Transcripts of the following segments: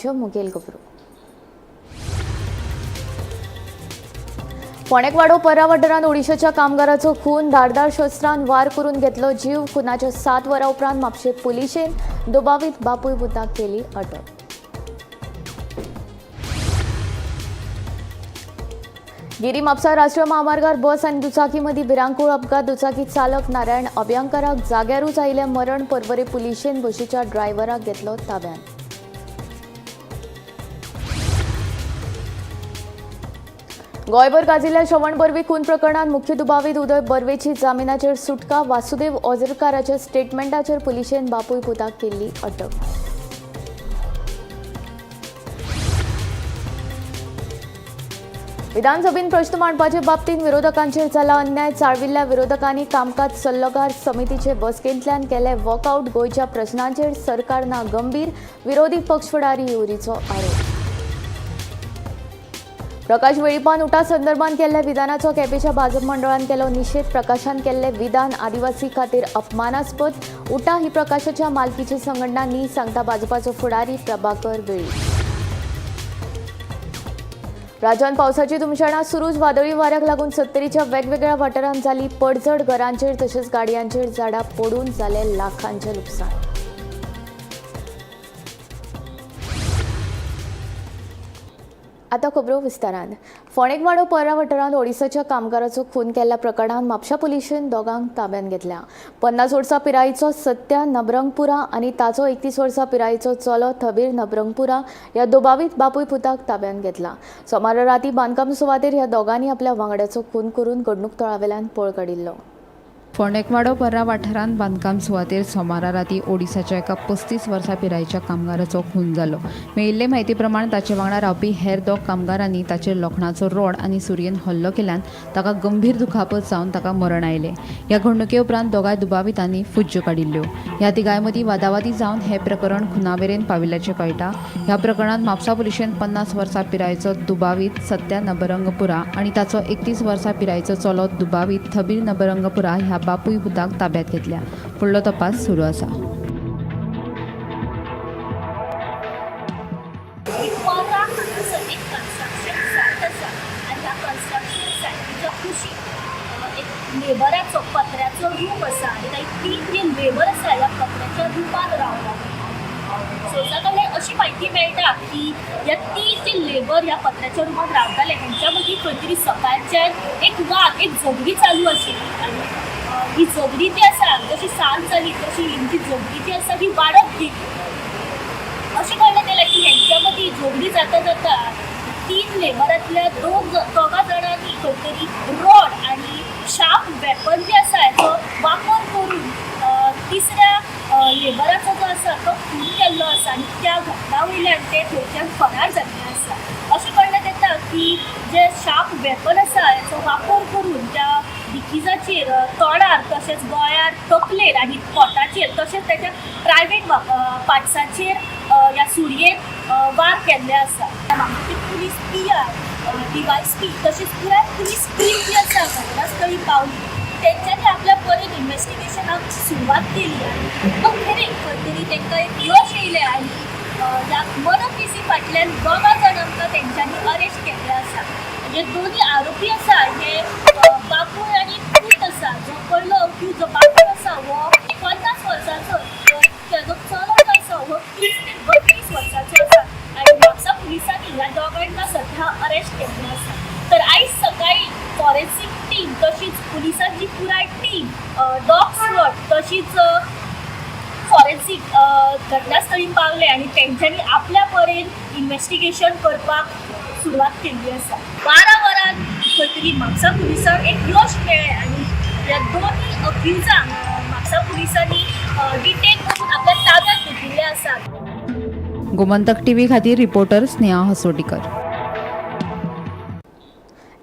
आमच्यो मुखेल खबरो। फोंडेक वाडो पर्रा वाठारांत ओडिशाच्या कामगाराचो खून, धारदार शस्त्रान वार करून घेतलो जीव। खुनाच्या 7 वरां उपरांत म्हापशे पुलिशेन दुबावीत बापूय पुताक केली अटक। गिरी म्हापसा राष्ट्रीय महामार्गार बस आनी दुचाकी मदीं भिरांकूळ अपघात। दुचाकी चालक नारायण अभ्यंकराक जाग्यारूच आयिल्लें मरण। पर्वरे पुलिशेन बशीच्या ड्रायव्हराक घेतलो ताब्यांत। गोंयभर गाजिल्ल्या श्रवण बर्वी खून प्रकरणात मुख्य दुबावीत उदय बर्वेची जामिनाचेर सुटका। वासुदेव ओझरकाराच्या स्टेटमेंटाचेर पुलिशेन बापूय पुताक केल्ली अटक। विधानसभेत प्रश्न मांडपाचे बाबतीत विरोधकांचेर जाला अन्याय। चाळविल्ल्या विरोधकांनी कामकाज सल्लोगार समितीचे बसकेंतल्यान केले वॉकआउट। गोंयच्या प्रश्नांचेर सरकार ना गंभीर, विरोधी पक्षफुडारी येवरीचो आरोप। प्रकाश वेळीपान उठा संदर्भात केल्ल्या विधानाचो केपेच्या भाजप मंडळान केलो निषेध। प्रकाशान केल्ले विधान आदिवासी खातीर अपमानास्पद। उठा ही प्रकाशाच्या मालकीची संघटना न्ही, सांगता भाजपाचो फुडारी प्रभाकर वेळी। राज्यात पावसाची तुमशाणा सुरूच। वादळी वाऱ्याक लागून 70च्या वेगवेगळ्या वाठारांत जाली पडझड। घरांचेर तशेंच गाडयांचेर झाडां पडून जाले लाखांचे लुकसाण। आता खबरो विस्तारान। फोंडेक वाडो पर्रा वाठारांत ओडिसाच्या कामगाराचो खून केल्ल्या प्रकरणात म्हापशा पुलिशेन दोगांक ताब्यांत घेतल्या। 50 वर्सां पिरायेचो सत्या नबरंगपुरा आनी ताचो 31 वर्सां पिरायेचो चलो थबीर नबरंगपुरा ह्या दुबावीत बापूय पुताक ताब्यांत घेतला। सोमारा राती बांदकाम सुवातेर ह्या दोगांनी आपल्या वांगड्याचो खून करून घडणूक थळावेल्यान पळ काडिल्लो। फोंडेक वाडो पर्रा वाठारांत बांदकाम सुवातेर सोमारा राती ओडिसाच्या एका 35 वर्सां पिरायेच्या कामगाराचो खून जालो। मेळिल्ले म्हायती प्रमाण ताचे वांगडा रावपी हेर 2 कामगारांनी ताचेर लोखणाचो रॉड आनी सुरयेन हल्लो केल्यान ताका गंभीर दुखापत जावन ताका मरण आयलें। ह्या घडणुके उपरांत दोगांय दुबावितांनी फुज्ज्यो काडिल्ल्यो। ह्या तिगांय मदीं वादावादी जावन हें प्रकरण खुनामेरेन पाविल्ल्याचें कळटा। ह्या प्रकरणात म्हापसा पुलिशेन 50 वर्सां पिरायेचो दुबावीत सत्या नबरंगपुरा आनी ताचो 31 वर्सां पिरायेचो चलो दुबावीत थबीर नबरंगपुरा ह्या बापूय पुताक ताब्यांत घेतल्या। फुडलो तपास सुरू आसा। लेबराचो पत्र्याचो रूप आसा आनी काही 3 जे लेबर आसा ह्या पत्र्याच्या रूपान रावतात। सोसाकडे अशी माहिती मेळटा की ह्या 3 जे लेबर ह्या पत्र्याच्या रूपान रावताले तांच्या मदीं खंय तरी सकाळच्यान एक वाद एक झगडी चालू आशिल्ली आनी ही झगडी जी आसा जशी सांज जाली तशी ही झगडी जी आसा ही वाडत गेली। अशें कळ्ळें गेलें की हेंच्या मदीं झगडी जाता जाता 3 लेबरांतल्या दोगा जाणांनी खंय तरी रॉड आनी शार्प वेपन जे आसा हेचो वापर करून तिसऱ्या लेबराचो जो आसा तो खून केल्लो आसा आनी त्या घटना वयल्यान ते थंयच्यान फरार जाल्ले आसा। अशें कळ्ळें येता की जे शार्प वेपन आसा हेचो वापर करून त्या दिकीजाचेर तोंडार तशेंच गोळ्यार तकलेर आनी पोटाचेर तशेंच ताच्या प्रायवेट पार्ट्साचेर ह्या सुरयेन वार केल्ले आसा। पुलीस पीआर डीवायएसपी तशेंच पुराय पुलीस टीम जी आसा घटनास्थळी पावली। तेंच्यांनी आपल्या परीन इन्व्हेस्टिगेशनाक सुरवात केली आनी अखेरेक खंय तरी तांकां एक यश येयलें आनी ह्या मनकेसी फाटल्यान 2 जाणांक तेंच्यांनी अरेस्ट केल्ले आसा। जे दोनी आरोपी आसा हे बापूय आनी पूत आसा। जो पयलो अक्यूज जो बापूय आसा हो 50 वर्सांचो, तेजो चलो जो आसा हो 30 ते 32 वर्सांचो आसा आनी म्हापसा पुलिसांनी ह्या दोगांना सध्या अरेस्ट केल्ले आसा। तर आयज सकाळी फॉरेन्सीक टीम तशीच पुलिसांची पुराय टीम डॉग स्क्वॉड तशीच फॉरेन्सीक घटनास्थळी पावले आनी तेंच्यांनी आपल्या परेन इन्व्हेस्टिगेशन करपाक सुरवात केल्ली आसा। 12 वरांत खंय तरी म्हापसा पुलिसांक एक यश मेळ्ळें आनी ह्या दोनी अक्यूजांक म्हापसा पुलिसांनी डिटेन करून आपल्या ताब्यांत घेतिल्ले आसात। गोमंतक टीव्ही खातीर रिपोर्टर स्नेहा हसोटीकर।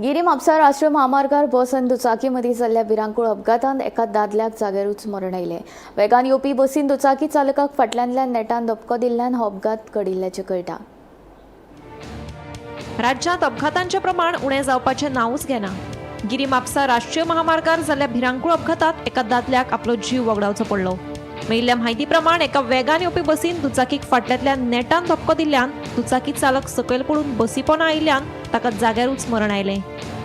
गिरी म्हापसा राष्ट्रीय महामार्गार बस आनी दुचाकी मदीं जाल्ल्या भिरांकूळ अपघातांत एका दादल्याक जाग्यारूच मरण आयलें। वेगान येवपी बसीन दुचाकी चालकाक फाटल्यानल्यान नेटान धपको दिल्ल्यान हो अपघात घडिल्ल्याचें कळटा। राज्यांत अपघातांचें प्रमाण उणें जावपाचें नांवच घेना। गिरी म्हापसा राष्ट्रीय महामार्गार जाल्ल्या भिरांकूळ अपघातांत एका दादल्याक आपलो जीव वगडावचो पडलो। मेळिल्ल्या म्हायती प्रमाण एका वेगान येवपी बसीन दुचाकीक फाटल्यातल्यान नेटान धपको दिल्ल्यान दुचाकी चालक सकयल पडून बसी पोंदा आयिल्ल्यान ताका जाग्यारूच मरण आयलें.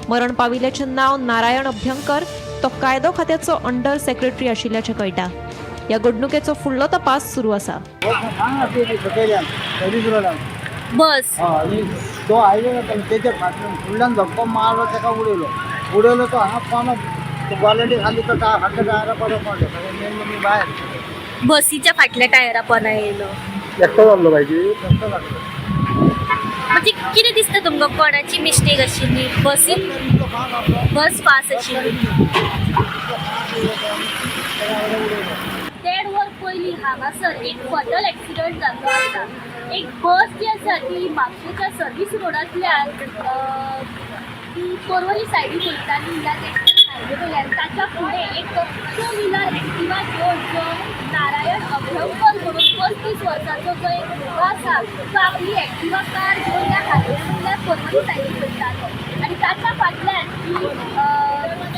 मरण पाविल्ल्याचें नांव नारायण अभ्यंकर. तो कायदो खात्याचो अंडर सेक्रेटरी आशिल्ल्याचें कळटा. ह्या घडणुकेचो फुडलो तपास सुरू आसा. बस तो आयलो ना त्याच्या फाटल्यान फुडल्यान धक्को मारलो ताका उडयलो तो हांगा कोणा क्वालिटी खाली तो फाटल्या टायरा पडो पडलो मेन मी बाहेर बसीच्या फाटल्या टायरा पोंदा येयलो. एकटो जाल्लो पाहिजे एकटो लागलो म्हणजे कितें दिसता तुमकां कोणाची मिस्टेक आशिल्ली? बसीन बस फास्ट आशिल्ली. 1.5 वर पयलीं हांगासर एक फटल एक्सिडंट जाल्लो आसा. एक बस जी आसा ती म्हापशेच्या सर्वीस रोडांतल्यान ती पर्वरी सायडीक वयताली ह्या हायवे वयल्यान. ताच्या फुडें एक 2 व्हिलर एक्टिवा घेवन जो नारायण अभ्यंकर म्हणून 35 वर्सांचो जो एक भुरगो आसा तो आपली एक्टिवा कार घेवन ह्या हायवे वयल्यान पर्वरी सायडीक वयतालो. आनी ताच्या फाटल्यान ती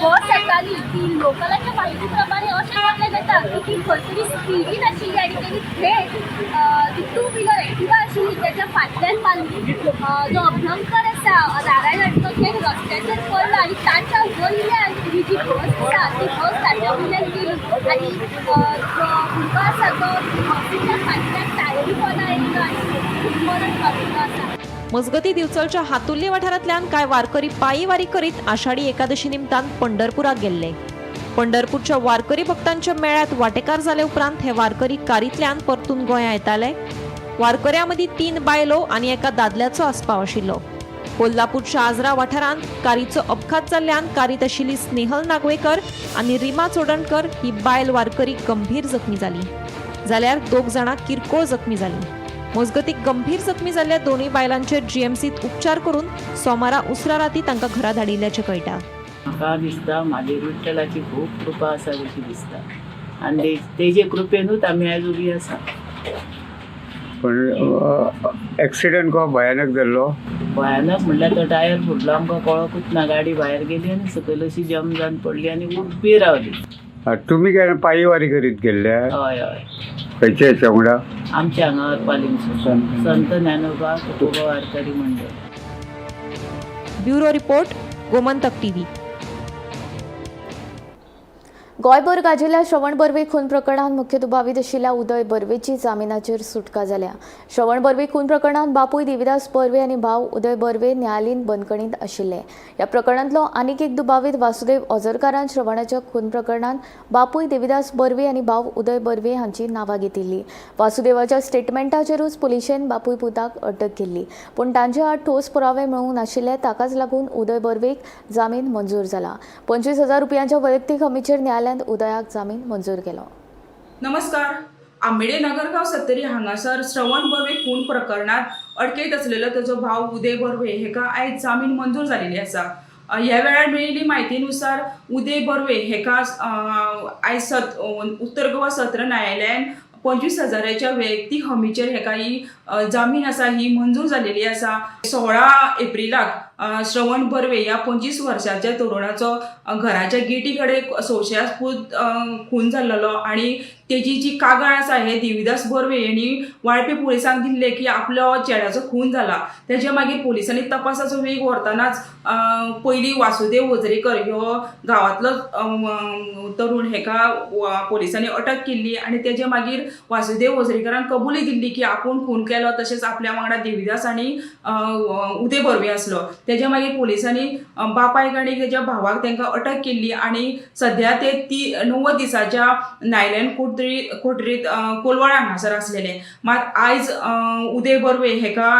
बस येताली ती लोकलांच्या म्हायती प्रमाणे अशें मानलें वता की ती खंय तरी स्पिडीन आशिल्ली आनी तेणी थेट ती 2 व्हिलर एक्टिवा आशिल्ली त्याच्या फाटल्यान मारली. जो अभ्यंकर आसा नारायण तो थेट रस्त्याचेर पडलो आनी ताच्या वयल्यान ही जी बस आसा ती बस ताच्या वयल्यान गेली आनी जो भुरगो आसा तो बसीच्या फाटल्यान टायरी पोंदा आयिल्लो आनी मरण पाविल्लो आसा. मजगती दिवचलच्या हातुल्ली वाठारांतल्यान कांय वारकरी पायी वारी करीत आषाढी एकादशी निमतान पंढरपुराक गेल्ले. पंढरपूरच्या वारकरी भक्तांच्या मेळ्यात वांटेकार जाले उपरांत हे वारकरी कारींतल्यान परतून गोंया येताले. वारकऱ्यां मदीं 3 बायलो आनी एका दादल्याचो आस्पाव आशिल्लो. कोल्हापूरच्या आजरा वाठारांत कारीचो अपघात जाल्ल्यान कारीत आशिल्ली स्नेहल नागवेकर आनी रिमा चोडणकर ही बायल वारकरी गंभीर जखमी जाली. जाल्यार 2 जाणां किरकोळ जखमी जालीं. मजगतीक गंभीर जखमी जाल्ल्या दोनूय बायलांचेर जीएमसीत उपचार करून सोमारा उसरा राती तांकां घरा धाडिल्ल्याचें कळटा. म्हाका दिसता म्हाजेर विठ्ठलाची खूब कृपा आसा कशी दिसता आनी तेजे कृपेनूच आमी आयज उबी आसा. पण एक्सिडेंट को भयानक जाल्लो. भयानक म्हणल्यार तो टायर फुटलो आमकां कळकूच ना. गाडी भायर गेली आनी सकयल अशी जम जावन पडली आनी उबी रावली. तुम्ही केन्ना पायी वारी करीत गेल्ले? हय हय खंयच्या हेच्या वांगडा? आमच्या हांगा हरपालींसून संत ज्ञानोबा तुकोबा वारकरी मंडळ. Bureau report Gomantak TV. गोंयभर गाजिल्ल्या श्रवण बर्वे खून प्रकरणात मुख्य दुबावीत आशिल्ल्या उदय बर्वेची जामिनाचेर सुटका जाल्या. श्रवण बर्वे खून प्रकरणात बापूय देविदास बर्वे आनी भाव उदय बर्वे न्यायालयीन बंदखणीत आशिल्ले. ह्या प्रकरणांतलो आनीक एक दुबावीत वासुदेव ओझरकारान श्रवणाच्या खून प्रकरणात बापूय देविदास बर्वे आनी भाव उदय बर्वे हांची नांवां घेतिल्ली. वासुदेवाच्या स्टेटमेंटाचेरूच पुलिशेन बापूय पुताक अटक केल्ली. पूण तांचे आड ठोस पुरावे मेळूंक नाशिल्ले. ताकाच लागून उदय बर्वेक जामीन मंजूर जाला. 25,000 रुपयांच्या वैयक्तीक हमीचेर न्यायालयान उदयाक जामीन मंजूर केलो. नमस्कार. आंबेडे नगरगाव सत्तरी हांगासर श्रवण बर्वे खून प्रकरणात अडकेत असलेलो ताचो भाव उदय बर्वे हेका आयज जामीन मंजूर जालेली आसा. ह्या वेळार मेळिल्ली म्हायतीनुसार उदय बर्वे हेका आयज उत्तर गोवा सत्र न्यायालयान 25,000च्या वैयक्तीक हमीचेर हेका ही जामीन आसा ही मंजूर जालेली आसा. 16 एप्रिलाक श्रवण बर्वे ह्या 25 वर्साच्या तरुणाचो घराच्या गेटी कडेन संशयास्पद खून जाल्लो आनी तेजी जी कागाळ आसा हे देविदास बर्वे यांनी वाळपे पुलिसांक दिल्ले की आपलो चेड्याचो खून जाला. तेजे मागीर पुलिसांनी तपासाचो वेग व्हरतानाच पयलीं वासुदेव ओझरेकर ह्यो गांवांतलो तरुण हेका पुलिसांनी अटक केल्ली आनी तेजे मागीर वासुदेव ओझरेकरान कबुली दिल्ली की आपूण खून केलो तशेंच आपल्या वांगडा देविदास आनी उदय बर्वे आसलो. तेजे मागीर पुलिसांनी बापायक आनी तेज्या भावाक तांकां अटक केल्ली आनी सध्या ते 90 दिसाच्या न्यायालयीन कोठडीत कोलवाळे हांगासर आसलेले. मात आयज उदय बर्वे हेका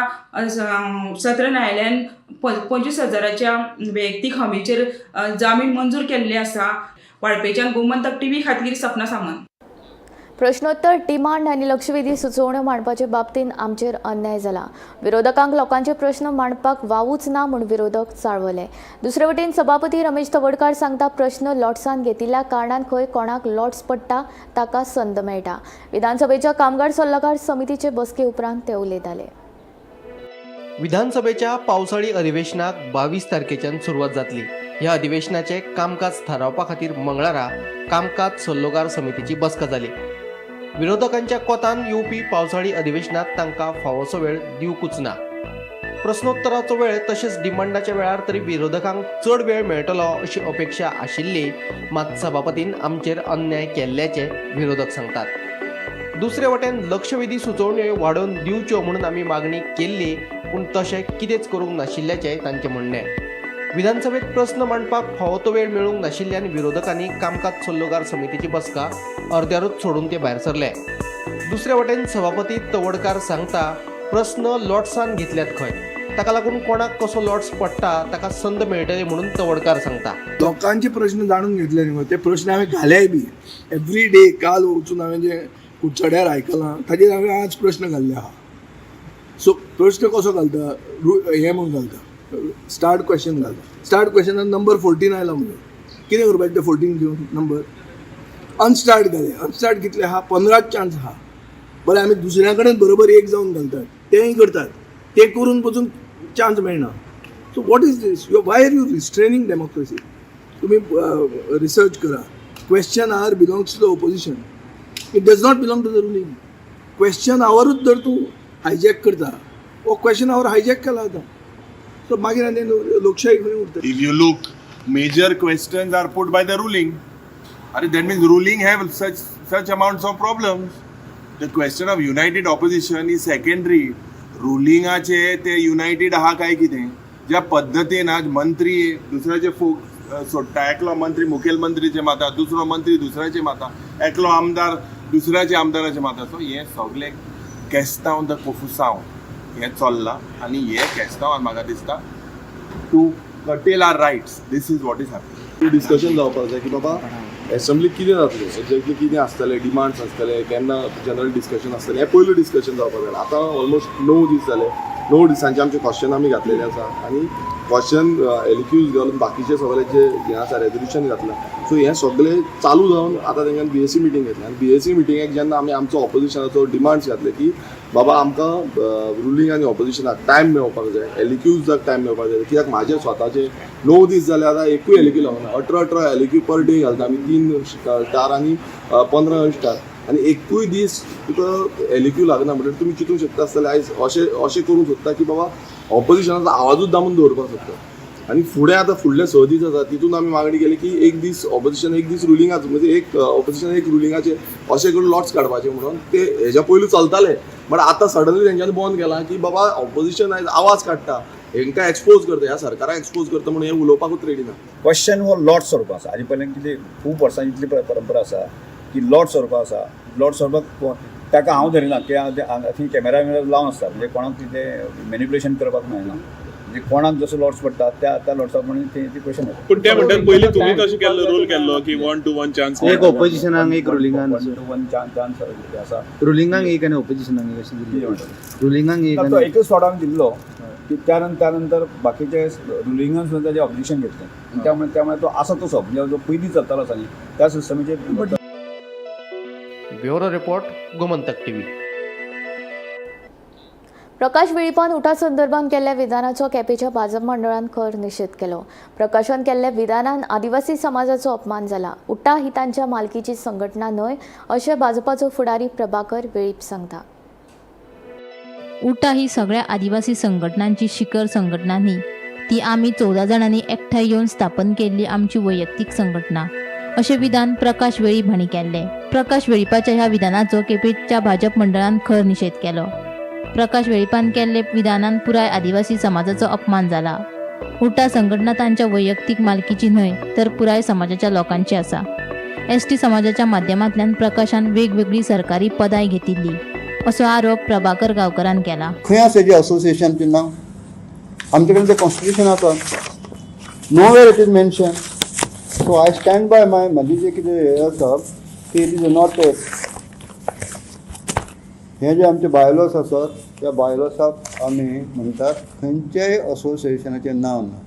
सत्र न्यायालयान 25,000च्या वैयक्तीक हमीचेर जामीन मंजूर केल्ले आसा. वाळपेच्यान गोमंतक टीव्ही खातीर सपना सामंत. प्रश्नोत्तर डिमांड आनी लक्षवेधी सुचोवण्यो मांडपाचे बाबतींत आमचेर अन्याय जाला. विरोधकांक लोकांचे प्रश्न मांडपाक वावूच ना म्हूण विरोधक चाळवले. दुसरे वटेन सभापती रमेश तवडकार सांगता प्रश्न लॉट्सान घेतिल्ल्या कारणान खंय कोणाक लॉट्स पडटा ताका संद मेळटा. विधानसभेच्या कामगार सल्लागार समितीचे बसके उपरांत ते उलयताले. विधानसभेच्या पावसाळी अधिवेशनाक 22 तारखेच्यान सुरवात जातली. ह्या अधिवेशनाचे कामकाज थारावपा खातीर मंगळारा कामकाज सल्लोगार समितीची बसका जाली. विरोधकांच्या कोतान येवपी पावसाळी अधिवेशनात तांकां फावोसो वेळ दिवंकूच ना. प्रस्नोत्तराचो वेळ तशेंच डिमांडाच्या वेळार तरी विरोधकांक चड वेळ मेळटलो अशी अपेक्षा आशिल्ली, मात सभापतीन आमचेर अन्याय केल्ल्याचे विरोधक सांगतात. दुसरे वटेन लक्षवेधी सुचोवण्यो वाडोवन दिवच्यो म्हणून आमी मागणी केल्ली, पूण तशें कितेंच करूंक नाशिल्ल्याचें तांचें म्हणणें. विधानसभेत प्रस्न मांडपाक फावो तो वेळ मेळूंक नाशिल्ल्यान विरोधकांनी कामकाज सल्लोगार समितीची बसका अर्द्यारूच सोडून ते भायर सरले. दुसरे वटेन सभापती तवडकार सांगता प्रस्न लॉट्सान घेतल्यात खंय, ताका लागून कोणाक कसो लॉट्स पडटा ताका संद मेळटली म्हणून तवडकार सांगता. लोकांचे प्रश्न जाणून घेतले न्ही, ते प्रश्न हांवें घाल्याय बी एवरी डे. काल वचून हांवें जे कुडचड्यार आयकलां ताजेर हांवें आज प्रश्न घाल्ले आहा. सो प्रश्न कसो घालता, हें म्हणून घालता, स्टार्ट क्वेश्चन घालता. स्टार्ट क्वेश्चनान नंबर 14 आयला म्हणून कितें करपाचें ते 14 घेवन नंबर अनस्टार्ट घाले. अनस्टार्ट कितले आहा, 15 चान्स आहा. बरें आमी दुसऱ्या कडेन बरोबर एक जावन घालतात, तेंय करतात, ते करून पसून चान्स मेळना. So what is this? Why are you restraining democracy? तुम्ही रिसर्च करा. Question hour belongs to the opposition, it does not belong to the ruling. Question आवरूच जर तूं हायजॅक करता, वो क्वेश्चन आवर हायजॅक केला जाता. सो मागीर आनी लोकशाही खंय उरता? If you look, major questions are put by the ruling. That means ruling have such amounts of problems. The question of united opposition is secondary. रुलिंगाचे ते युनायटेड आहा काय कितें? ज्या पद्दतीन आज मंत्री दुसऱ्याचे सोडटा, एकलो मंत्री मुखेलमंत्रीचे माता, दुसरो मंत्री दुसऱ्याचे माता, एकलो आमदार दुसऱ्याचे आमदाराचे माता. सो हे सगळे केस्तांव द कोफुसांव हें चल्लां, आनी हे केस्तांवान म्हाका दिसता to curtail our rights. This is what is happening. Discussion जावपाक जाय की बाबा एसेंब्लीक कितें जातलें, एक्झॅक्टली कितें आसतलें, डिमांड्स आसतले, केन्ना जनरल डिस्कशन आसतलें, हें पयलीं डिस्कशन जावपाक जाय. आतां ऑलमोस्ट 9 दीस जाले. 9 दिसांचे आमचे क्वेश्चन आमी घातलेले आसा, आनी क्वेश्चन एलिक्यूज घालून बाकीचे सगळे जे हें आसा रेजोल्युशन घातलां. सो हें सगळें चालू जावन आतां तेंच्यान BSc मिटींग घेतली. आनी BSc मिटींगेक जेन्ना आमी आमचो ऑपोजिशनाचो डिमांड्स घातले की बाबा आमकां रुलींग आनी ऑपोजिशनाक टायम मेळपाक जाय, एलिक्यूजाक टायम मेळपाक जाय. कित्याक म्हाजे स्वताचे 9 दीस जाले आतां एकूय एलिक्यू लागना. 18 एलिक्यू पर डे घालता आमी, 3 स्टार आनी 15 स्टार, आनी एकूय दीस तुका एलिक्यू लागना. म्हणटकीर तुमी चिंतूंक शकता आसतले आयज अशें करूंक सोदता की बाबा ऑपोजिशनाचो आवाजूच दामून दवरपाक सोदता. आनी फुडें आतां फुडले 6 दीस आसा, तितून आमी मागणी केली की एक दीस ऑपोजिशन, एक दीस रुलिंगाचो, म्हणजे एक ऑपोजिशन एक रुलिंगाचे अशें करून लॉट्स काडपाचे म्हणून. ते हेज्या पयलीं चलताले, बट आतां सडनली तेंच्यांनी बंद केलां की बाबा ऑपोजिशन आयज आवाज काडटा, हेंकां एक्सपोज करता, ह्या सरकाराक एक्सपोज करता म्हणून हें उलोवपाकूच रेडी ना. क्वेश्चन हो लॉट सोडपाक आसा. हाजे पयलीं कितें खूब वर्सांची इतली परंपरा आसा की लॉट सोडपाक आसा. लॉट सोडपाक ताका हांव धरिना की थंय कॅमेरा लावन आसता, म्हणजे कोणाक कितें मॅनिप्युलेशन करपाक मेळना. म्हणजे कोणाक जसो लॉट्स पडटा त्या लॉट्साक म्हणून ती क्वेश्चन येता. पण ते म्हणटात पयलीं तुमी कशें केल्लो, रोल केल्लो की 1 to 1 चान्स, एक ऑपोजिशनाक एक रुलिंगान 1 to 1 चान्स आसा. रुलिंगाक एक आनी ऑपोजिशनाक एक अशें दिल्ली. रुलिंगाक एक तो एकच फावट आमी दिल्लो की त्यानंतर बाकीचे रुलिंगान सुद्दां ताजें ऑब्जेक्शन घेतलें. त्यामुळे तो आसा तसो, म्हणजे जो पयलीं चलतालो आसा न्ही त्या सिस्टमीचेर. Bureau report, Gomantak TV. Prakash वेळीपान उठा संदर्भात केल्ल्या विधानाचो केपेच्या भाजप मंडळान खर निशेध केलो. प्रकाशन केल्ल्या विधानान आदिवासी समाजाचो अपमान जाला. उठा ही तांच्या मालकीची संघटना न्हय अशें भाजपाचो फुडारी प्रभाकर वेळीप सांगता. उठा ही सगळ्या आदिवासी संघटनांची शिखर संघटना न्ही, ती आमी 14 जाणांनी एकठांय येवन स्थापन केल्ली आमची वैयक्तीक संघटना अशें विधान प्रकाश वेळीप हांणी केल्लें. प्रकाश वेळीपाच्या ह्या विधानाचो केपेच्या भाजप मंडळान खर निशेध केलो. प्रकाश वेळीपान केल्ले विधानान पुराय आदिवासी समाजाचो अपमान जाला. उठा संघटना तांच्या वैयक्तीक मालकीची न्हय तर पुराय समाजाच्या लोकांची आसा. ST समाजाच्या माध्यमांतल्यान प्रकाशान वेगवेगळी सरकारी पदाय घेतिल्ली असो आरोप प्रभाकर गांवकरान केला. खंय आसा जी असोसिएशनचें नांव? आमचे कडेन तें कॉन्स्टिट्यूशन आसा, nowhere it is mention. So I stand by म्हाजी जें कितें हें आसा की इट इज नॉट हे जे आमचे बायलॉस आसात त्या बायलॉसाक आमी म्हणटात खंयच्याय असोसिएशनाचें नांव ना.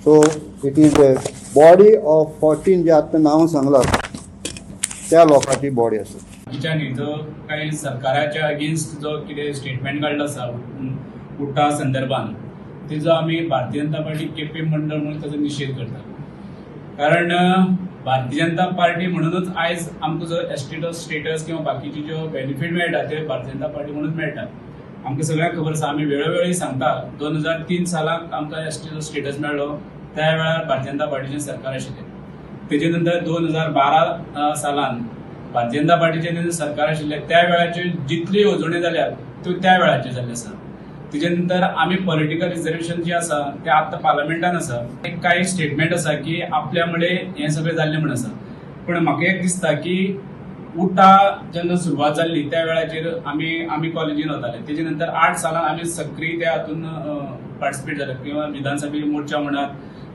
So it is a body of 14 जे आतां नांव सांगलां त्या लोकांची बॉडी आसा. जो काही सरकाराच्या अगेन्स्ट जो कितें स्टेटमेंट काडलो आसा उठा संदर्भान, तेजो आमी भारतीय जनता पार्टी केपी मंडळ म्हणून ताचो निशेध करता. कारण भारतीय जनता पार्टी म्हणूनच आयज आमकां जो एसटी स्टेटस किंवा बाकीचे ज्यो बेनिफीट मेळटा ते भारतीय जनता पार्टी म्हणून मेळटा. आमकां सगळ्यांक खबर आसा, आमी वेळोवेळी सांगता 2003 सालाक आमकां एसटीचो स्टेटस मेळ्ळो, त्या वेळार भारतीय जनता पार्टीचें सरकार आशिल्लें. तेजे नंतर 2012 सालान भारतीय जनता पार्टीचें सरकार आशिल्लें, त्या वेळाचेर जितली येवजण्यो जाल्यात त्यो त्या वेळाचेर जाल्ल्यो आसा. तेजे नंतर आमी पॉलिटिकल रिजर्वेशन जी आसा ते आतां पार्लमेंटान आसा. एक काही स्टेटमेंट आसा की आपल्या मुळे हें सगळें जाल्लें म्हणून आसा. पण म्हाका एक दिसता की उठा जेन्ना सुरवात जाल्ली त्या वेळाचेर आमी कॉलेजीन वताले. तेजे नंतर 8 सालान आमी सक्रीय त्या हातून पार्टिसिपेट जाले, किंवा विधानसभेचे मोर्चा म्हणात,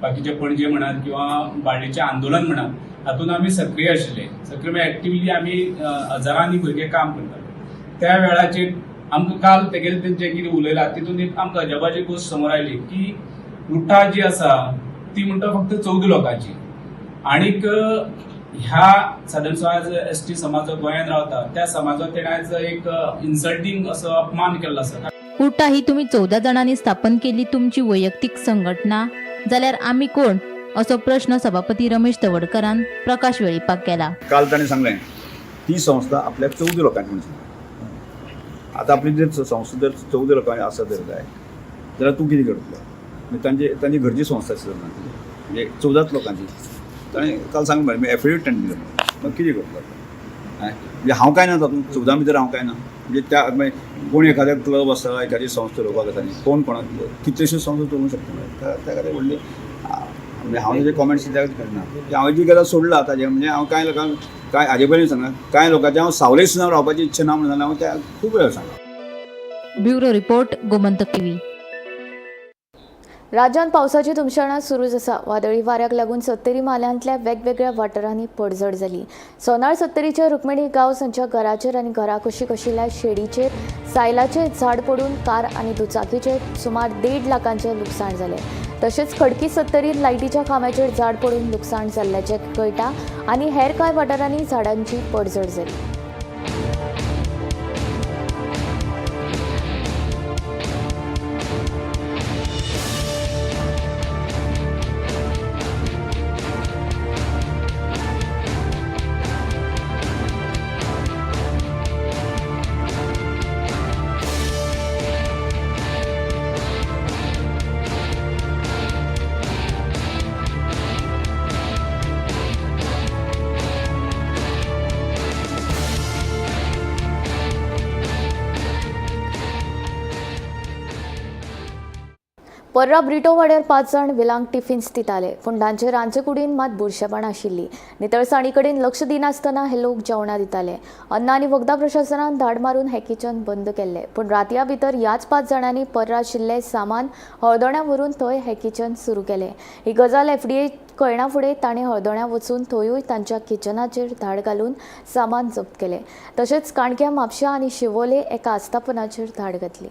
बाकीचे पणजे म्हणात, किंवा बाळेचें आंदोलन म्हणात, हातून आमी सक्रीय आशिल्ले. सक्रीय म्हणजे एक्टिवली आमी हजारांनी भुरगे काम करताले. त्या वेळाचेर आमकां काल तेगेले तेंचे कितें उलयलां तितून एक आमकां अजापाची गोश्ट समोर आयली की उठा जी आसा ती म्हणटा फक्त 14 लोकांची, आनीक ह्या सादारणसो आज एसटी समाज गोंयांत रावता त्या समाजाक तेणें आयज एक इन्सल्टींग असो अपमान केल्लो आसा. उठा ही तुम्ही 14 जणांनी स्थापन केली तुमची वैयक्तीक संघटना, जाल्यार आमी कोण असो प्रश्न सभापती रमेश तवडकरान प्रकाश वेळीपाक केला. काल ताणें सांगलें ती संस्था आपल्या 14 लोकांची म्हणून. आतां आपली जर संस्था जर 14 लोकांची आसा जर जाय जाल्यार तूं कितें करतलो? तांची घरची संस्था आसा म्हणजे 14 लोकांची. ताणें काल सांगलें मी एफिडेविट ताणें दिलो, मग कितें करतलो? म्हणजे हांव काय ना तातूंत 14 भितर हांव काय ना. म्हणजे त्या कोण एखाद्या क्लब आसा, एखादी संस्था उलोवपाक आसा न्ही, कोण कोणाक कितल्योश्योच संस्था चलोवंक शकता. त्या खातीर व्हडली म्हणजे हांव तेजे कॉमेंट्स कित्याक करना. हांवें जी गजाल सोडला ताजें म्हणजे हांव कांय लोकांक कांय हाजे पयलीं सांगला कांय लोकांचे हांव सावळे सुद्दां रावपाची इच्छा ना म्हणून हांव त्या खूब वेळ सांगला. Bureau report Gomantak TV. राज्यात पावसाची तुमशाणा सुरूच आसा. वादळी वाऱ्याक लागून सत्तरी मालयांतल्या वेगवेगळ्या वाठारांनी पडझड जाली. सोनार सत्तरीच्या रुक्मिणी गांव संच्या घराचेर आनी घरा कुशीक आशिल्ल्या शेडीचेर सायलाचें झाड पडून कार आनी दुचाकीचेर सुमार 1.5 लाखांचें लुकसाण जालें. तशेंच खडकी सत्तरीत लायटीच्या खांब्याचेर झाड पडून लुकसाण जाल्ल्याचें कळटा आनी हेर कांय वाठारांनी झाडांची पडझड जाली. पर्रा ब्रिटो वाड्यार 5 जाण विलांक टिफिन्स दिताले, पूण तांचे रांदचे कुडीन मात बुरशेपणां आशिल्ली. नितळसाणी कडेन लक्ष दिनासतना हे लोक जेवणां दिताले. अन्न आनी वखदां प्रशासनान धाड मारून हें किचन बंद केल्लें, पूण रातया भितर ह्याच 5 जाणांनी पर्रा आशिल्लें सामान हळदोण्या व्हरून थंय हें किचन सुरू केलें. ही गजाल FDA कळना फुडें ताणें हळदोण्या वचून थंयूय तांच्या किचनाचेर धाड घालून सामान जप्त केलें. तशेंच काणक्या, म्हापशा आनी शिवोले एका आस्थापनाचेर धाड घातली.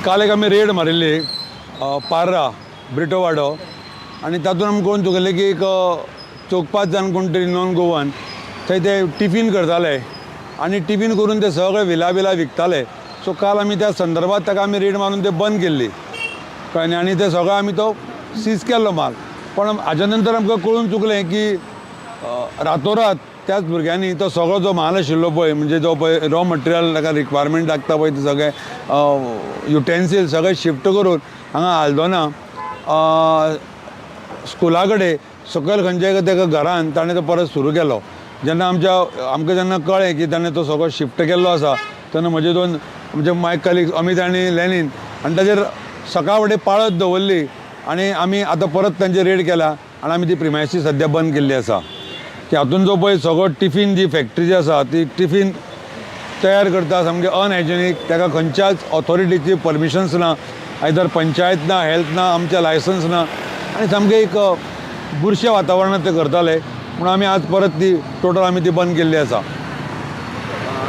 काल एक आमी रेड मारिल्ली पार्रा ब्रिटो वाडो, आनी तातूंत आमी कळून चुकलें की एक 4-5 जाण कोण तरी नॉन गोवन थंय ते टिफीन करताले आनी टिफीन करून ते सगळे विला विकताले. सो काल आमी त्या संदर्भात ताका आमी रेड मारून ते बंद केल्ली कळ्ळें, आनी ते सगळो आमी तो सीज केल्लो माल. पण हाच्या नंतर आमकां कळून चुकलें की रातोरात त्याच भुरग्यांनी तो सगळो जो म्हाल आशिल्लो पळय, म्हणजे जो पळय रॉ मटेरियल ताका रिक्वायरमेंट लागता पळय ते सगळे युटेन्सील सगळे शिफ्ट करून हांगा आल्दोना स्कुला कडेन सकयल खंयच्या ताका घरान ताणें तो परत सुरू केलो. जेन्ना आमकां जेन्ना कळ्ळें की ताणें तो सगळो शिफ्ट केल्लो आसा तेन्ना म्हजे 2 म्हणजे माय कलिग्स अमित आनी लेनीन आनी ताचेर सकाळ फुडें पाळत दवरली आनी आमी आतां परत तांचेर रेड केला आनी आमी ती प्रिमायसीस सद्या बंद केल्ली आसा. की हातून जो पळय सगळो टिफीन जी फॅक्टरी जी आसा ती टिफीन तयार करता सामकें अनहायजेनीक, ताका खंयच्याच ऑथॉरिटीची परमिशन्स ना, आयदर पंचायत ना, हेल्थ ना, आमचे लायसन्स ना, आनी सामकें एक बुरशे वातावरणांत ते करताले. पूण आमी आज परत ती टोटल आमी ती बंद केल्ली आसा.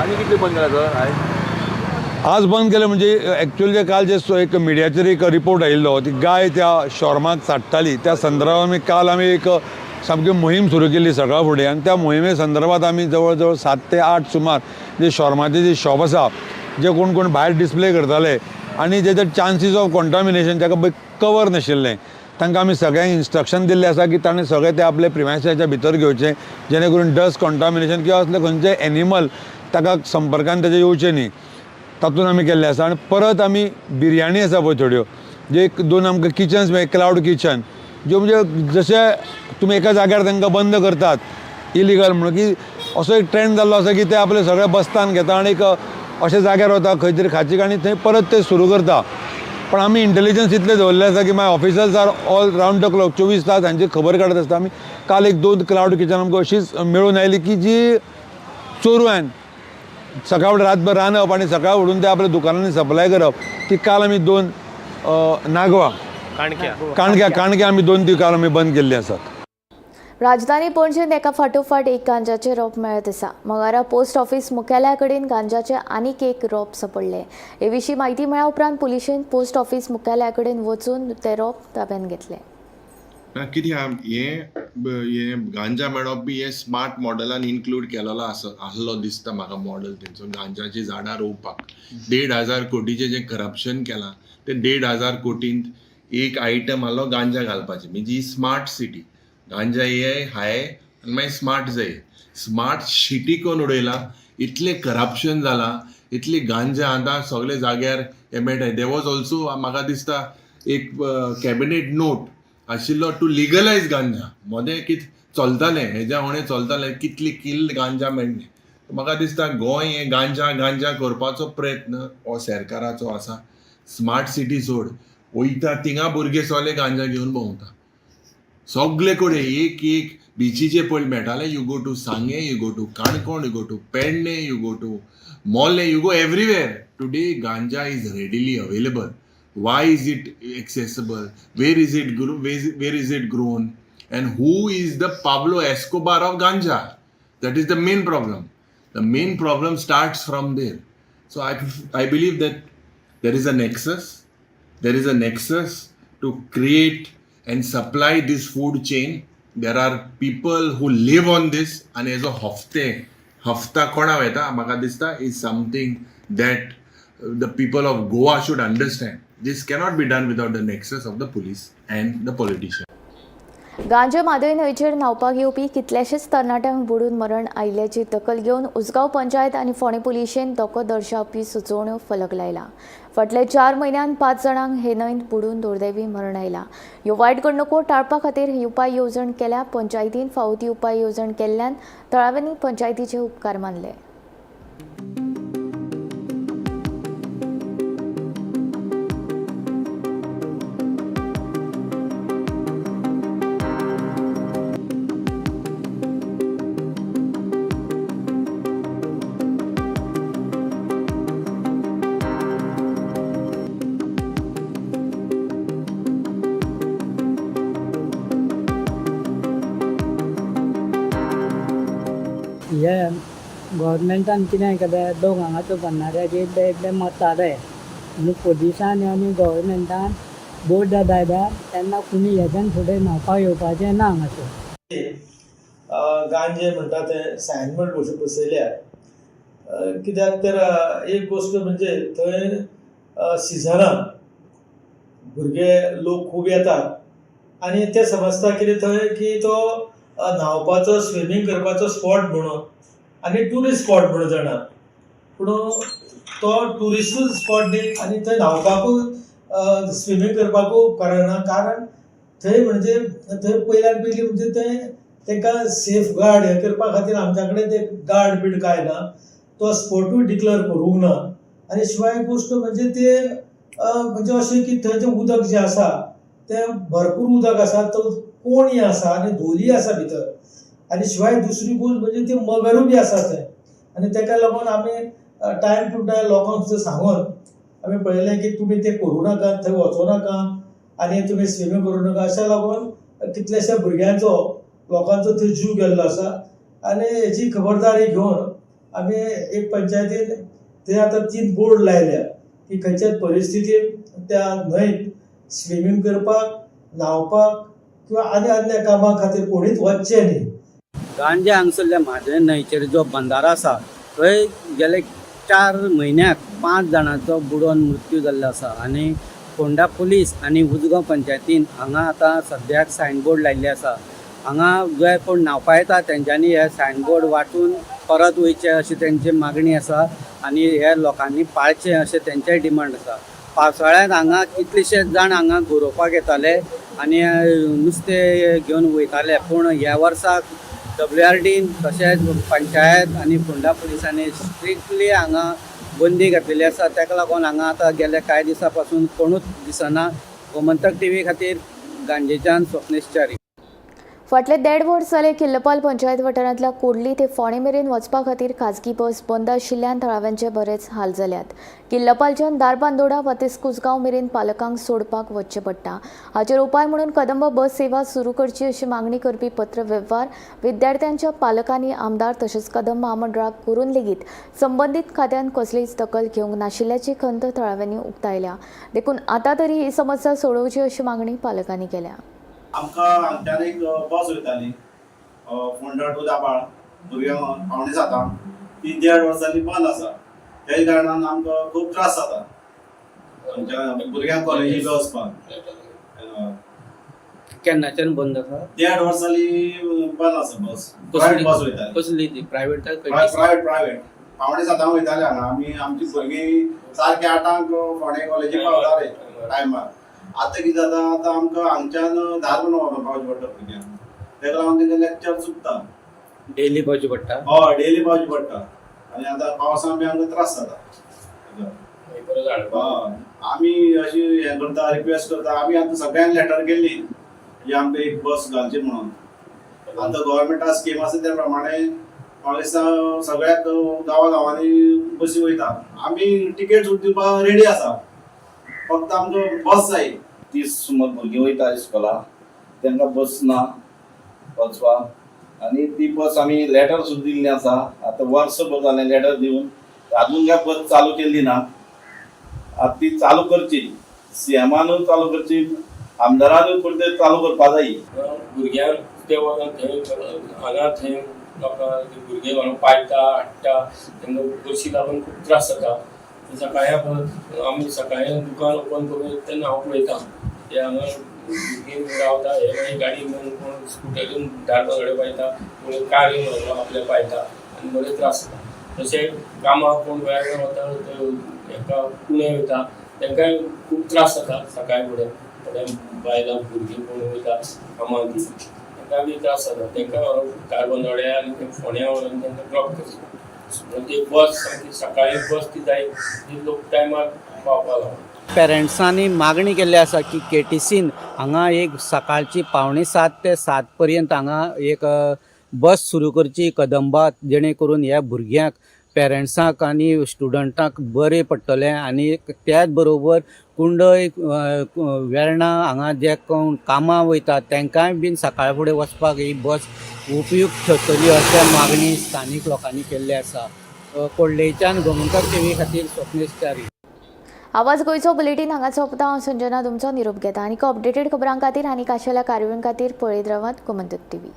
आनी कितले बंद केला सर? आज बंद केलें म्हणजे एक्चुअली जे काल जे एक मिडियाचेर एक रिपोर्ट आयिल्लो, ती गाय त्या शॉर्माक चाडटाली, त्या संदर्भात काल आमी एक सामकी मोहीम सुरू केली सकाळ फुडें, आनी त्या मोहिमे संदर्भात आमी जवळ जवळ 7 ते 8 सुमार जे शॉर्माचे जे शॉप आसा जे कोण भायर डिस्प्ले करताले आनी जेचे चान्सीस ऑफ कॉन्टामिनेशन ताका कवर नाशिल्लें तांकां आमी सगळ्यांक इन्स्ट्रक्शन दिल्लें आसा की ताणें सगळें ते आपले प्रिमायसाच्या भितर घेवचें, जेणे करून डस्ट कॉन्टामिनेशन किंवा असले खंयचे एनिमल ताका संपर्कान तेजे येवचे न्ही, तातूंत आमी केल्लें आसा. आनी परत आमी बिरयाणी आसा पळय थोड्यो, जे 1-2 आमकां किचन्स मेळ्ळे, क्लाउड किचन, ज्यो म्हणजे जशे तुमी एका जाग्यार तांकां बंद करतात इलिगल म्हणून, की असो एक ट्रेंड जाल्लो आसा की ते आपले सगळे बस्तान घेता आनी अशे जाग्यार वता खंय तरी खाचीक आनी थंय परत ते सुरू करता. पण आमी इंटेलिजन्स इतले दवरले आसा की my officers are all round the clock 24 तास हांची खबर काडत आसता. आमी काल 1-2 क्लाउड किचन आमकां अशीच मेळून आयली की जी चोरवान सकाळ रातभर रांदप आनी सकाळ उठून ते आपल्या दुकानांनी सप्लाय करप, ती काल आमी 2 नागवा काणक्या आमी 2 ती काल आमी बंद केल्ली आसात. राजधानी पणजेंत एका फाटोफाट एक गांजाचे रोप मेळत आसा. मंगळारा पोस्ट ऑफिस मुख्यालया कडेन गांजाचे आनीक एक रोप सापडले. हे विशीं म्हायती मेळ्ळ्या उपरांत पुलिशेन पोस्ट ऑफिस मुख्यालया कडेन वचून ते रोप ताब्यात घेतले. कित्याक हे गांजा मेळप बी हे स्मार्ट मॉडेलान इन्क्लूड केलेलो आसलो दिसता म्हाका. मॉडेल तेंचो गांजाची झाडां रोवपाक 1,500 कोटीचें जें करप्शन केलां ते 1,500 कोटींत एक आयटम आसलो गांजा घालपाचें. म्हणजे ही स्मार्ट सिटी. गांजा ये हाय आनी मागीर स्मार्ट जाय. स्मार्ट सिटी कोण उडयला, इतलें करप्शन जालां, इतली गांजा आतां सगळे जाग्यार हे मेळटा. दे वॉज ऑल्सो म्हाका दिसता एक कॅबिनेट नोट आशिल्लो टू लिगलायज गांजा. मोदें कितें चलतालें, हेज्या उणें चलतालें, कितली किल गांजा मेळ्ळें. म्हाका दिसता गोंय हें गांजा करपाचो प्रयत्न हो सरकाराचो आसा. स्मार्ट सिटी सोड, वयता थिंगा भुरगे सगळे गांजा घेवन भोंवता सगळे कडेन. एक बिचीचे पळय मेळटाले, you go to Sanguem, you go to Canacona, you go to Pernem, you go to Mollem, you go everywhere. Today ganja is readily available. Why is it accessible? Where is it grown? And who is the Pablo Escobar of ganja? That is the main problem. The main problem starts from there. So I believe that there is a nexus. There is a nexus to create and supply this food chain. There are people who live on this, and as a hafta kona veta म्हाका दिसता is something that the people of Goa should understand. This cannot be done without the nexus of the police and the politicians. गांजे मादय न्हंयचेर न्हांवपाक येवपी कितलेशेच तरणाट्यांक बुडून मरण आयिल्ल्याची दखल घेवन उसगांव पंचायत आनी फोंडें पुलिशेन धोको दर्शावपी सुचोवण्यो फलक लायला. फाटले 4 म्हयन्यांत 5 जाणांक हे न्हंयत बुडून दुर्दैवी मरण आयलां. ह्यो वायट घडणुको टाळपा खातीर ही उपाय येवजण केल्या. पंचायतीन फावो ती उपाय येवजण केल्ल्यान थळाव्यांनी पंचायतीचे उपकार मानले. हे गव्हर्मेंटान कितें केलें, दोगांगाचो भन्नाऱ्याचे एकले मरताले आनी पुलिसान आनी गव्हर्मेंटान बोर्ड दायल्या तेन्ना कुणी हेच्यान फुडें न्हांवपाक येवपाचें ना हांगासर. गांजे म्हणटा ते सायनमेंट बसयल्यात. कित्याक तर एक गोश्ट म्हणजे थंय सिजनान भुरगे लोक खूब येतात आनी ते समजता कितें थंय की तो न्हांवपाचो स्विमींग करपाचो स्पॉट म्हणून आनी ट्युरिस्ट स्पॉट म्हणून जाणा. पूण तो ट्युरिस्टूच स्पॉट न्ही आनी थंय न्हांवपाकूय स्विमींग करपाकूय उपकारना. कारण थंय म्हणजे थंय पयल्यान पयली म्हणजे थंय तांकां सेफ गार्ड हे करपा खातीर आमच्या कडेन ते गार्ड बीड कांय ना. तो स्पॉटूय डिक्लेअर करूंक ना. आनी शिवाय गोश्ट म्हणजे ते म्हणजे अशें की थंयचें उदक जें आसा तें भरपूर उदक आसा, तो कोणी आसा आनी धोली आसा भितर. आनी शिवाय दुसरी गोश्ट म्हणजे ते मगरूय बी आसा थंय. आनी ताका लागून आमी टायम टू टायम लोकांक सुद्दां सांगून आमी पळयलें की तुमी ते करूं नाका, थंय वचूं नाका आनी तुमी स्विमींग करूं नाका. अशें लागून कितलेशे भुरग्यांचो लोकांचो थंय जीव गेल्लो आसा. आनी हेची खबरदारी घेवन आमी एक पंचायतीन थंय आतां 3 बोर्ड लायल्या की खंयच्याच परिस्थितीन त्या न्हंयत स्विमींग करपाक, न्हांवपाक किंवा आनी अन्य कामां खातीर कोणीच वचचें न्ही. गांजे हांगसरल्या म्हादय न्हंयचेर जो बंदारो आसा थंय गेले 4 म्हयन्याक 5 जाणांचो बुडोवन मृत्यू जाल्लो आसा. आनी फोंडा पुलीस आनी उजगांव पंचायतीन हांगा आतां सद्याक सायनबोर्ड लायल्ले आसा. हांगा जे कोण न्हांवपा येता तेंच्यांनी हे सायनबोर्ड वाटून परत वयचे अशी तेंची मागणी आसा आनी हे लोकांनी पाळचे अशें तेंचेय डिमांड आसा. पावसाळ्यांत हांगा कितलेशेच जाण हांगा गरोवपाक येताले आनी नुस्तें घेवन वयताले, पूण ह्या वर्साक WRDन तशेंच पंचायत आनी फोंडा पुलिसांनी स्ट्रिक्टली हांगा बंदी घातलेली आसा. ताका लागून हांगा आतां गेल्या कांय दिसां पासून कोणूच दिसना. गोमंतक TV खातीर गांजेच्यान स्वप्नेश च्यारी. फाटले 1.5 वर्स जाले किल्लपाल पंचायत वाठारांतल्या कोडली ते फोंडे मेरेन वचपा खातीर खाजगी बस बंद आशिल्ल्यान थळाव्यांचे बरेच हाल जाल्यात. किल्लपालच्यान दारबांदोडा वा ते कुसगांव मेरेन पालकांक सोडपाक वचचें पडटा. हाचेर उपाय म्हणून कदंब बस सेवा सुरू करची अशी मागणी करपी पत्र व्यवहार विद्यार्थ्यांच्या पालकांनी आमदार तशेंच कदंब महामंडळाक करून लेगीत संबंदीत खात्यान कसलीच दखल घेवंक नाशिल्ल्याची खंत थळाव्यांनी उक्तायल्या. देखून आतां तरी ही समस्या सोडोवची अशी मागणी पालकांनी केल्या. आमकां हांगच्यान एक बस वयताली फोंडा टू दाबाळ भुरग्यांक पावणे 7 ती 1.5 वर्स जाली बंद आसा. त्या कारणान आमकां खूब त्रास जाता आमच्या भुरग्यांक कॉलेजीक वचपाक. केन्नाच्यान बंद आसा? 1.5 वर्स जाली बंद आसा बस. प्रायवेट बस वयताली. कसली ती प्रायवेट प्रायवेट पावणे 7 वयताले हांगा आमी. आमची भुरगीं सारके 8 फोंडे कॉलेजीक पावताले टायमार. आतां कितें जाता, आतां आमकां हांगच्यान धारबांदोडा व्हरपाक पावचें पडटा भुरग्यांक. ताका लागून तेंचे लेक्चर चुकता. डेली पावचें पडटा? हय डेली पावचें पडटा. आनी आतां पावसान बी आमकां त्रास जाता. आमी अशी हें करता, रिक्वेस्ट करता. आमी आतां सगळ्यांक लेटर केल्ली जी आमकां एक बस घालची म्हणून. आतां गव्हर्मेंटा स्कीम आसा त्या प्रमाणे म्हाका दिसता सगळ्याक गांवांनी बसी वयता. आमी टिकेट सुद्दां दिवपाक रेडी आसा, फक्त आमकां बस जाय. 30 सुमार भुरगीं वयता इस्कॉलाक, तांकां बस ना वचपाक. आनी ती बस आमी लेटर सुद्दां दिल्ली आसा. आतां वर्सभर जालें लेटर दिवन, अजून काय बस चालू केल्ली ना. आतां ती चालू करची, CMानूय चालू करची, आमदारानूय कुठे चालू करपा जाय. भुरग्यांक ते हांगा थंय लोकांक भुरगे व्हरून पायता हाडटा, तांकां बसी लागून खूब त्रास जाता. सकाळी आमी सकाळी दुकान ओपन करून तेन्ना हांव पळयता ते हांगा भुरगीं रावता. हे मागीर गाडी घेवन कोण स्कुटरीन धारबांदोडा पायता, कोण कार घेवन आपल्या पायता आनी बरे त्रास जाता. तशें कामाक कोण वेळार वता हाका पुणे वयता, तांकांय खूब त्रास जाता. सकाळी फुडें थोड्या बायलां भुरगीं कोण वयता कामाक बी तांकां बी त्रास जाता. तांकां धारबांदोड्या आनी फोंड्या व्हरून तांकां ड्रॉप करता. म्हणजे बस सारकी सकाळी बस ती जाय ती लोक टायमार पावपाक लागून. पेरंट्सांनी मागणी केल्ली आसा की KTCन हांगा एक सकाळची 6:45 ते 7 पर्यंत हांगा एक बस सुरू करची कदंबात, जेणे करून ह्या भुरग्यांक पेरंट्सांक आनी स्टुडंटांक बरें पडटलें. आनी त्याच बरोबर कुंडय वेर्णा हांगा जे कोण कामां वयता तांकांय बीन सकाळ फुडें वचपाक ही बस उपयुक्त ठरतली अशें मागणी स्थानीक लोकांनी केल्ली आसा. कोल्हेच्यान गोमंतक TV खातीर स्वप्नेश च्यारी. आवाज गोंयचो बुलेटीन हांगा सोंपता. हांव संजना तुमचो निरोप घेता. आनी अपडेटेड खबरां खातीर आनी खाशेल्या कार्यावळीं खातीर पळयत रावात गोमंतक TV.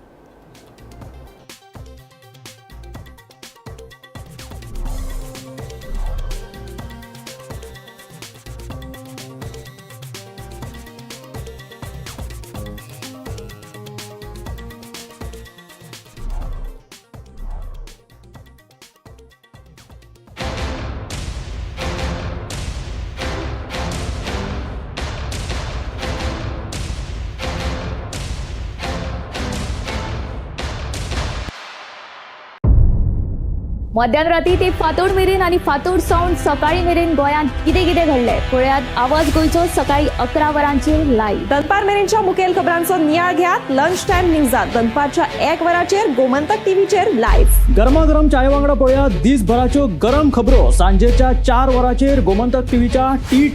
मध्यराती ते फातोड मेरेन आनी फातोड सावन सकाळी मेरेन गोंयांत कितें कितें घडलें पळयात आवाज गोंयचो सकाळी 11 वरांचेर लायव्ह. दनपार मेरेनच्या मुखेल खबरांचो नियाळ घेयात लंच टायम न्यूजात दनपारच्या 1 वराचेर गोमंतक TVचेर लायव्ह. गरमागरम चाय वांगडा पळयात दीसभराच्यो गरम खबरो सांजेच्या 4 वराचेर गोमंतक TVच्या टी